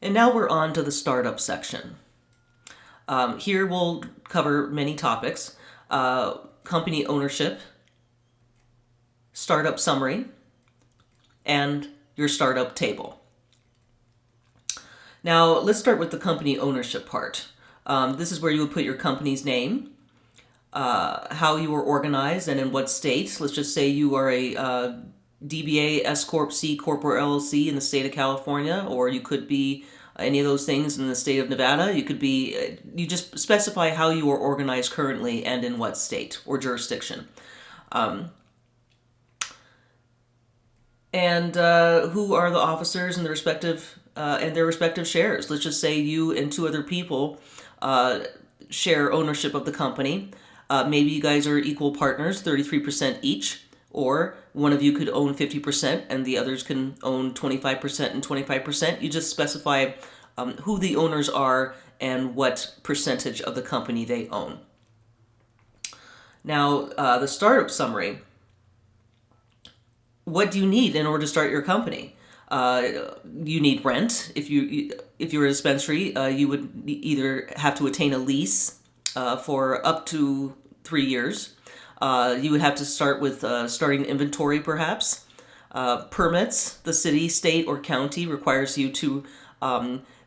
And now we're on to the startup section. Here we'll cover many topics: company ownership, startup summary, and your startup table. Now let's start with the company ownership part. This is where you would put your company's name, how you were organized and in what state. Let's just say you are a DBA, S Corp, C Corp, or LLC in the state of California, or you could be any of those things in the state of Nevada. You could be, you just specify how you are organized currently and in what state or jurisdiction. And who are the officers and their respective shares. Let's just say you and two other people share ownership of the company. Maybe you guys are equal partners, 33% each, or one of you could own 50% and the others can own 25% and 25%. You just specify who the owners are and what percentage of the company they own. Now, the startup summary. What do you need in order to start your company? You need rent. If you're a dispensary, you would either have to attain a lease for up to 3 years. You would have to start with starting inventory, perhaps. Permits. The city, state, or county requires you to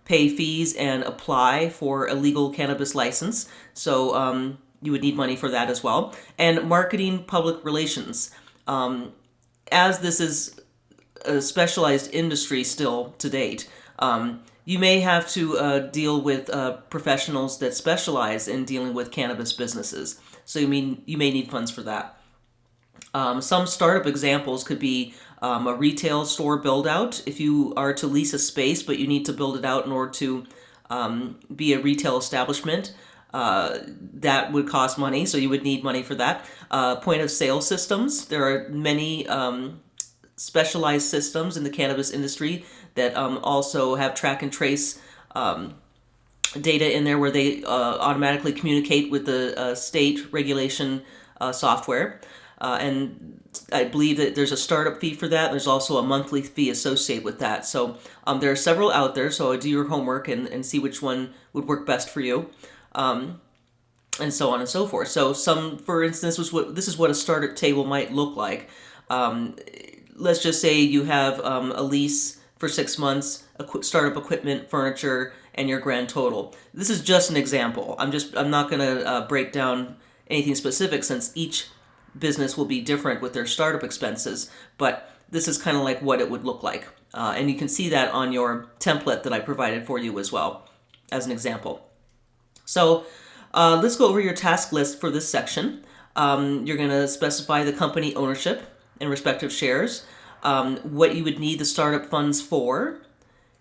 pay fees and apply for a legal cannabis license. So you would need money for that as well. And marketing, public relations. As this is a specialized industry still to date, you may have to deal with professionals that specialize in dealing with cannabis businesses. So you may need funds for that. Some startup examples could be a retail store build out. If you are to lease a space, but you need to build it out in order to be a retail establishment, that would cost money, so you would need money for that. Point of sale systems. There are many specialized systems in the cannabis industry that also have track and trace data in there where they automatically communicate with the state regulation software. And I believe that there's a startup fee for that. There's also a monthly fee associated with that. So there are several out there, so do your homework and see which one would work best for you. And so on and so forth. So for instance, this is what a startup table might look like. Let's just say you have a lease for 6 months, startup equipment, furniture, and your grand total. This is just an example. I'm not going to break down anything specific since each business will be different with their startup expenses. But this is kind of like what it would look like, and you can see that on your template that I provided for you as well, as an example. So let's go over your task list for this section. You're going to specify the company ownership and respective shares, what you would need the startup funds for,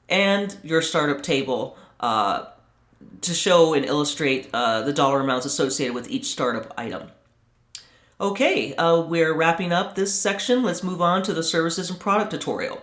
and your startup table to show and illustrate the dollar amounts associated with each startup item. Okay, we're wrapping up this section. Let's move on to the services and product tutorial.